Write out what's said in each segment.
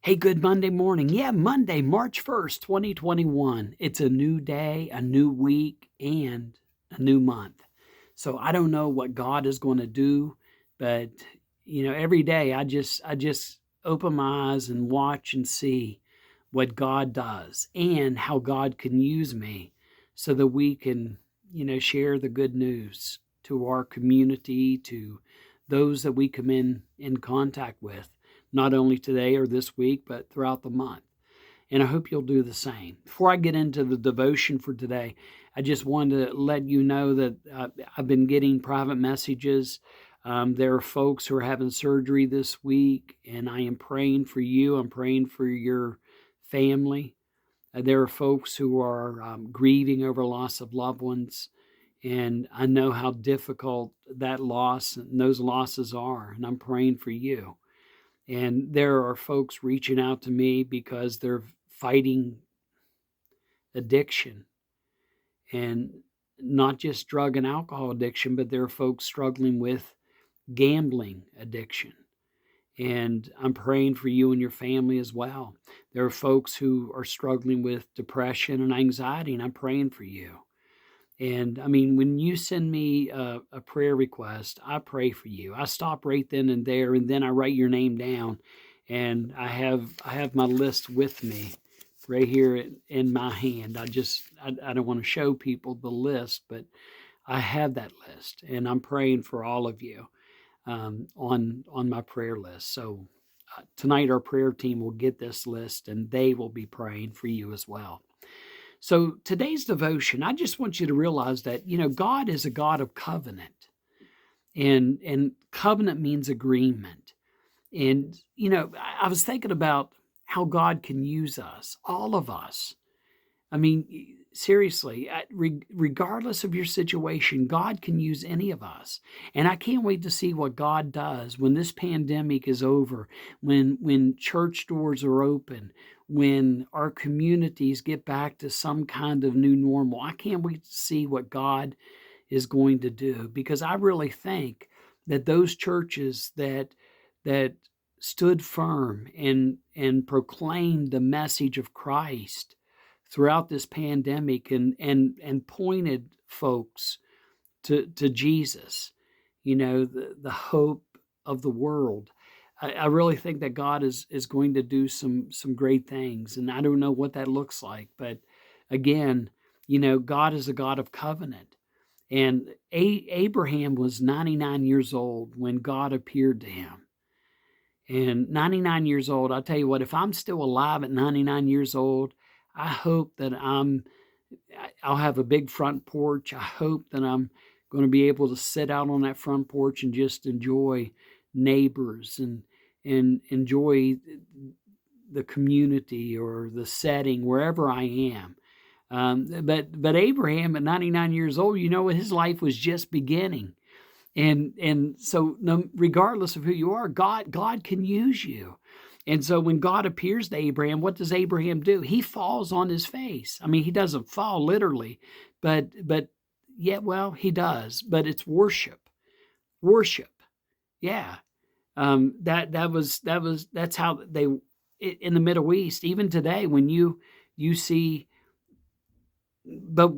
Hey, good Monday morning. Yeah, Monday, March 1st, 2021. It's a new day, a new week, and a new month. So I don't know what God is going to do, but every day I just open my eyes and watch and see what God does and how God can use me so that we can, share the good news to our community, to those that we come in contact with, not only today or this week, but throughout the month. And I hope you'll do the same. Before I get into the devotion for today, I just wanted to let you know that I've been getting private messages. There are folks who are having surgery this week, and I am praying for you. I'm praying for your family. There are folks who are grieving over loss of loved ones, and I know how difficult that loss and those losses are, and I'm praying for you. And there are folks reaching out to me because they're fighting addiction, and not just drug and alcohol addiction, but there are folks struggling with gambling addiction. And I'm praying for you and your family as well. There are folks who are struggling with depression and anxiety, and I'm praying for you. And I mean, when you send me a prayer request, I pray for you. I stop right then and there, and then I write your name down, and I have my list with me, right here in my hand. I don't want to show people the list, but I have that list, and I'm praying for all of you on my prayer list. So tonight, our prayer team will get this list, and they will be praying for you as well. So today's devotion, I just want you to realize that, God is a God of covenant, and covenant means agreement. And, I was thinking about how God can use us, all of us. I mean, seriously, regardless of your situation, God can use any of us. And I can't wait to see what God does when this pandemic is over, when church doors are open, when our communities get back to some kind of new normal. I can't wait to see what God is going to do, because I really think that those churches that stood firm and proclaimed the message of Christ throughout this pandemic, and pointed folks to Jesus, the hope of the world. I really think that God is going to do some great things, and I don't know what that looks like, but again, God is a God of covenant. And Abraham was 99 years old when God appeared to him. And 99 years old, I'll tell you what, if I'm still alive at 99 years old, I hope that I'll have a big front porch. I hope that I'm going to be able to sit out on that front porch and just enjoy neighbors, and enjoy the community or the setting wherever I am. But Abraham at 99 years old, his life was just beginning. And so, no, regardless of who you are, God can use you. And so when God appears to Abraham, what does Abraham do? He falls on his face. I mean, he doesn't fall literally, but yeah, well, he does. But it's worship, worship. Yeah, that's how they in the Middle East. Even today, when you see, but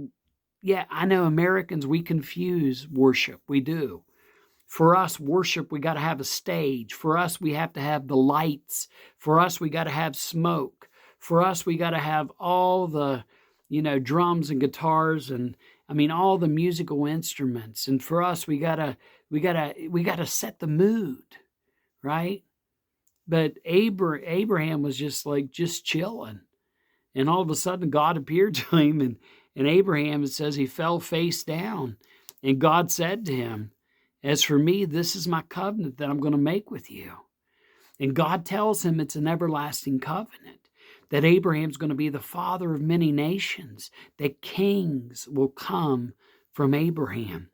yeah, I know Americans, we confuse worship. We do. For us, worship, we got to have a stage. For us, we have to have the lights. For us, we got to have smoke. For us, we got to have all the, drums and guitars, and I mean all the musical instruments. And for us, we gotta set the mood, right? But Abraham was just chilling, and all of a sudden God appeared to him, and Abraham, it says, he fell face down, and God said to him, "As for me, this is my covenant that I'm going to make with you." And God tells him it's an everlasting covenant, that Abraham's going to be the father of many nations, that kings will come from Abraham.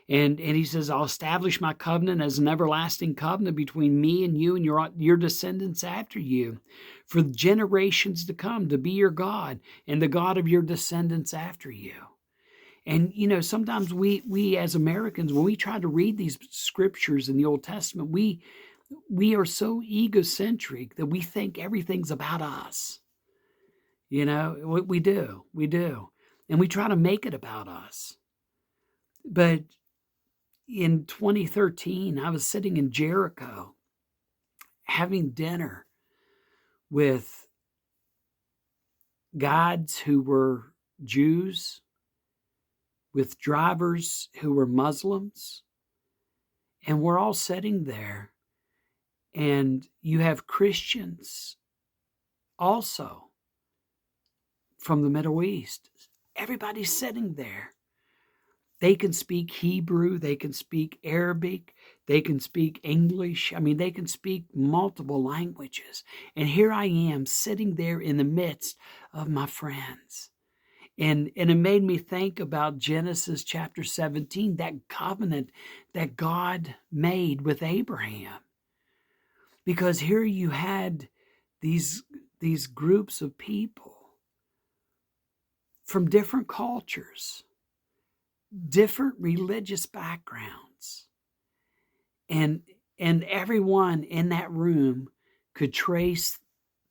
And he says, "I'll establish my covenant as an everlasting covenant between me and you and your descendants after you, for generations to come, to be your God and the God of your descendants after you." And sometimes we as Americans, when we try to read these scriptures in the Old Testament, We are so egocentric that we think everything's about us. We do. We do. And we try to make it about us. But in 2013, I was sitting in Jericho having dinner with guides who were Jews, with drivers who were Muslims, and we're all sitting there, and you have Christians also from the Middle East. Everybody's sitting there. They can speak Hebrew, they can speak Arabic, they can speak English. I mean, they can speak multiple languages. And here I am sitting there in the midst of my friends. And it made me think about Genesis chapter 17, that covenant that God made with Abraham. Because here you had these groups of people from different cultures, different religious backgrounds, and everyone in that room could trace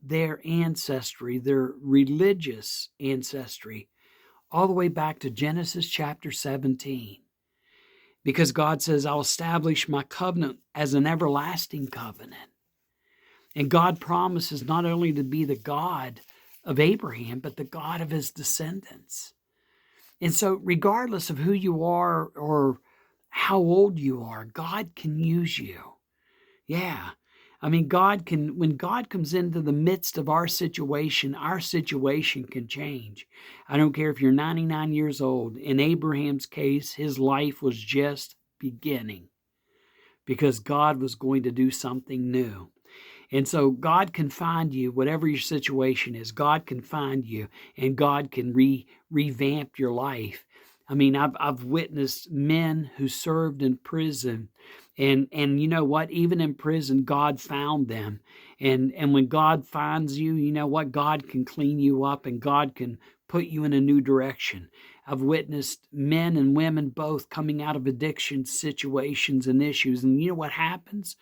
their ancestry, their religious ancestry, all the way back to Genesis chapter 17. Because God says, I'll establish my covenant as an everlasting covenant. And God promises not only to be the God of Abraham, but the God of his descendants. And so regardless of who you are or how old you are, God can use you. Yeah. I mean, when God comes into the midst of our situation can change. I don't care if you're 99 years old. In Abraham's case, his life was just beginning because God was going to do something new. And so God can find you, whatever your situation is, God can find you, and God can revamp your life. I mean, I've witnessed men who served in prison, and you know what? Even in prison, God found them. And when God finds you, you know what? God can clean you up, and God can put you in a new direction. I've witnessed men and women both coming out of addiction situations and issues. And you know what happens?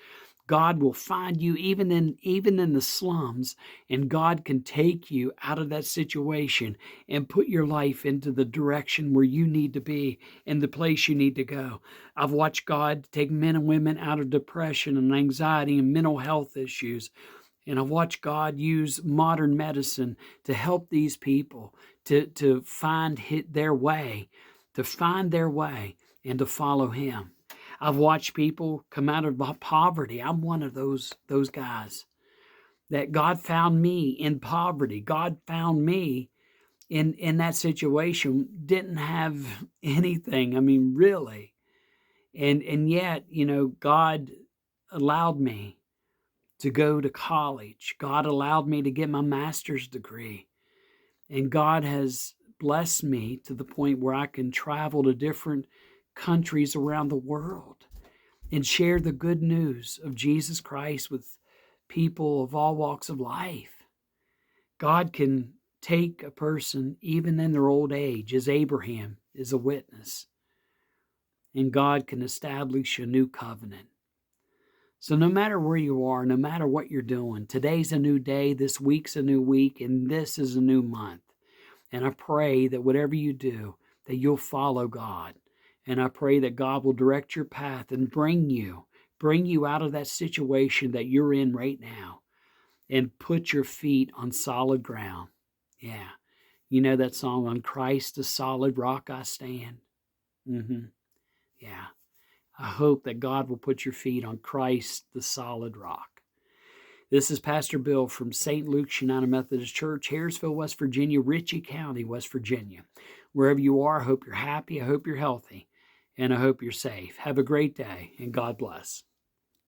God will find you even in the slums, and God can take you out of that situation and put your life into the direction where you need to be and the place you need to go. I've watched God take men and women out of depression and anxiety and mental health issues. And I've watched God use modern medicine to help these people to find their way, and to follow Him. I've watched people come out of poverty. I'm one of those guys that God found me in poverty. God found me in that situation, didn't have anything. I mean, really. And yet, you know, God allowed me to go to college. God allowed me to get my master's degree. And God has blessed me to the point where I can travel to different countries around the world and share the good news of Jesus Christ with people of all walks of life. God can take a person even in their old age, as Abraham is a witness, and God can establish a new covenant. So no matter where you are, no matter what you're doing, today's a new day, this week's a new week, and this is a new month. And I pray that whatever you do, that you'll follow God. And I pray that God will direct your path and bring you out of that situation that you're in right now and put your feet on solid ground. Yeah. You know that song, On Christ, the solid rock I stand? Yeah. I hope that God will put your feet on Christ, the solid rock. This is Pastor Bill from St. Luke's United Methodist Church, Harrisville, West Virginia, Ritchie County, West Virginia. Wherever you are, I hope you're happy. I hope you're healthy. And I hope you're safe. Have a great day, and God bless.